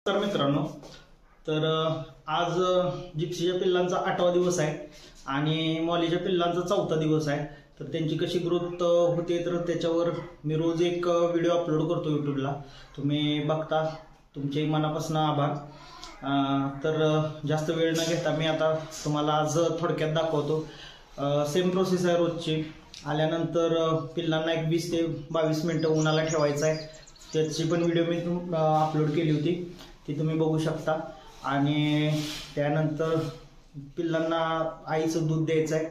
तर मित्रांनो, तर आज जिप्सीच्या पिल्लांचा 8वा दिवस आहे आणि मॉलीच्या पिल्लांचा 4था दिवस आहे। तर त्यांची कशी ग्रोथ होते तर त्याच्यावर मी रोज एक व्हिडिओ अपलोड करतो यूट्यूबला। तुम्ही बघता, तुमचे मनापासून आभार। तर जास्त वेळ न घेता मी आता तुम्हाला आज थोडक्यात दाखवतो। सेम प्रोसेस आहे रोजची। आल्यानंतर पिल्लांना एक 20 ते 22 मिनिटं उन्हाला ठेवायचं आहे। त्याची पण व्हिडिओ मी अपलोड केली होती, ती तुम्ही बघू शकता। आणि त्यानंतर पिल्लांना आईचं दूध द्यायचं आहे,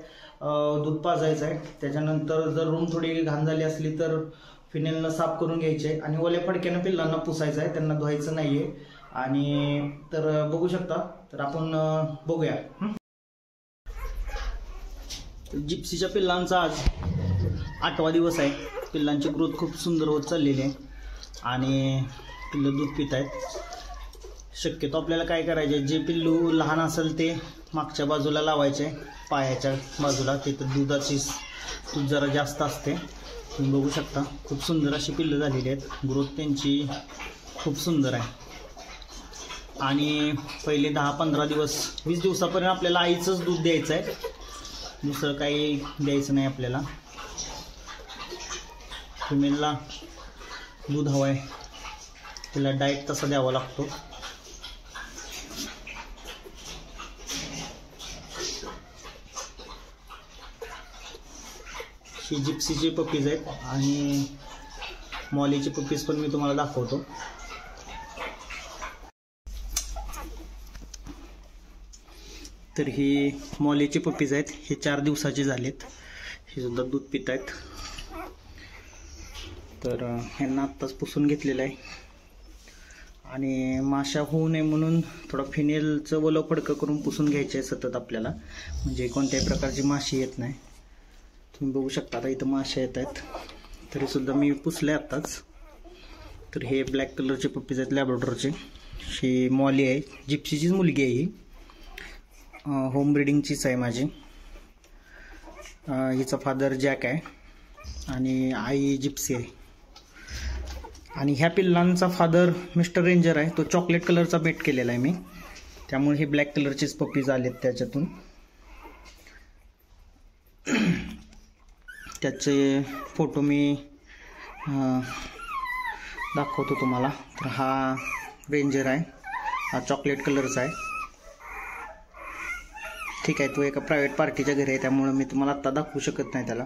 दूध पाजायचं आहे। त्याच्यानंतर जर रूम थोडी घाण झाली असली तर फिनेलनं साफ करून घ्यायचे आणि ओल्या फडक्यानं पिल्लांना पुसायचं आहे, त्यांना धुवायचं नाहीये। आणि तर बघू शकता, तर आपण बघूया। जिप्सीच्या पिल्लांचा आज 8वा दिवस आहे। पिल्लांची ग्रोथ खूप सुंदर होत चाललेली आहे आणि पिल्लं दूध पित आहेत। शक्यतो आपल्याला काय करायचे, जे पिल्लू लहान असेल ते मागच्या बाजूला लावायचे, पायाच्या बाजूला, तिथं दूध जरा जास्त असते। तुम्ही बघू शकता, खूप सुंदर अशी पिल्लं झालेली आहेत। ग्रोथ त्यांची खूप सुंदर आहे आणि पहिले 10-15 दिवस 20 दिवसापर्यंत आपल्याला आईचंच दूध द्यायचं आहे, दुसरं काही द्यायचं नाही आपल्याला। फिमेलला दूध हवं आहे, तिला डाएट तसा द्यावा लागतो। ही जिप्सीची पप्पीज आहेत आणि मॉलीची पप्पीज पण मी तुम्हाला दाखवतो। तर ही मॉलीची पप्पीज आहेत, हे 4 दिवसाचे झालेत, हे सुद्धा दूध पित आहेत। तर ह्यांना आत्ताच पुसून घेतलेलं आहे आणि माशा होऊ नये म्हणून थोडं फिनेलचं ओलं फडकं करून पुसून घ्यायचं आहे सतत आपल्याला, म्हणजे कोणत्याही प्रकारची माशी येत नाही। तुम्ही बघू शकता, आता इथं माशा येत आहेत, तरीसुद्धा मी पुसले आत्ताच। तर हे ब्लॅक कलरचे पप्पीज आहेत लॅब्राडोरचे। ही मॉली आहे, जिप्सीचीच मुलगी आहे, ही होम ब्रीडिंगचीच आहे माझी। हिचा फादर जॅक आहे आणि आई जिप्सी आहे। आणि ह्या पिल्लांचा फादर मिस्टर रेंजर आहे, तो चॉकलेट कलरचा बेट केलेला आहे मी, त्यामुळे हे ब्लॅक कलरचेच पप्पीज आलेत त्याच्यातून। त्याचे फोटो मी दाखवतो तुम्हाला। तर हा रेंजर आहे, हा चॉकलेट कलरचा आहे। ठीक आहे, तो एका प्रायव्हेट पार्टीच्या घरी आहे, त्यामुळे मी तुम्हाला आत्ता दाखवू शकत नाही त्याला।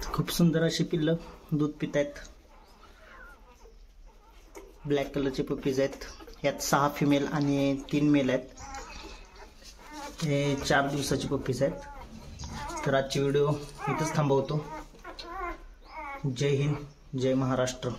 खूप सुंदर अशी पिल्लं दूध पित आहेत। ब्लॅक कलरचे पप्पीज आहेत, यात 6 फिमेल आणि 3 मेल आहेत। हे 4 दिवसाचे पप्पीज आहेत। तर आजची व्हिडिओ इथंच थांबवतो। जय हिंद, जय महाराष्ट्र।